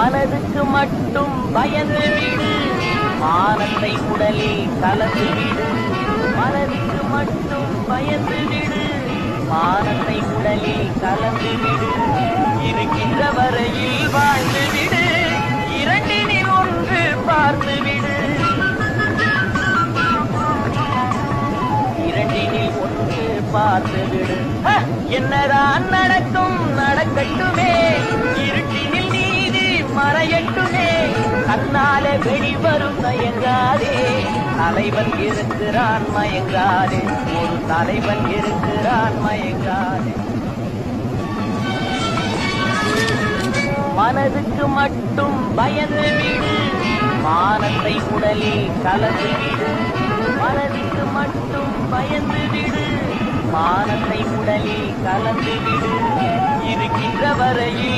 மனதுக்கு மட்டும் பயந்து விடு, மானத்தை உடலில் கலந்து விடு. மனதுக்கு மட்டும் பயந்து விடு, மானத்தை உடலில் கலந்து விடு. இருக்கின்ற வரையில் வாழ்ந்து விடு, இரண்டினில் ஒன்று பார்த்து விடு. இரண்டினில் ஒன்று பார்த்து விடு. என்னதான் நடக்கும் நடக்கட்டுமே, இருட்டினில் நீதி மறையட்டுமே. கண்ணாலே வெளிவரும் தயங்காதே, தலைவன் இருக்கிறான் மயங்காதே. ஒரு தலைவன் இருக்கிறான் மயங்காதே. மனதுக்கு மட்டும் பயந்து விடு, மானத்தை உடலில் கலந்து விடு. மனதுக்கு மட்டும் பயந்து விடு, மானத்தை உடலில் கலந்து விடு. இருக்கின்ற வரையில்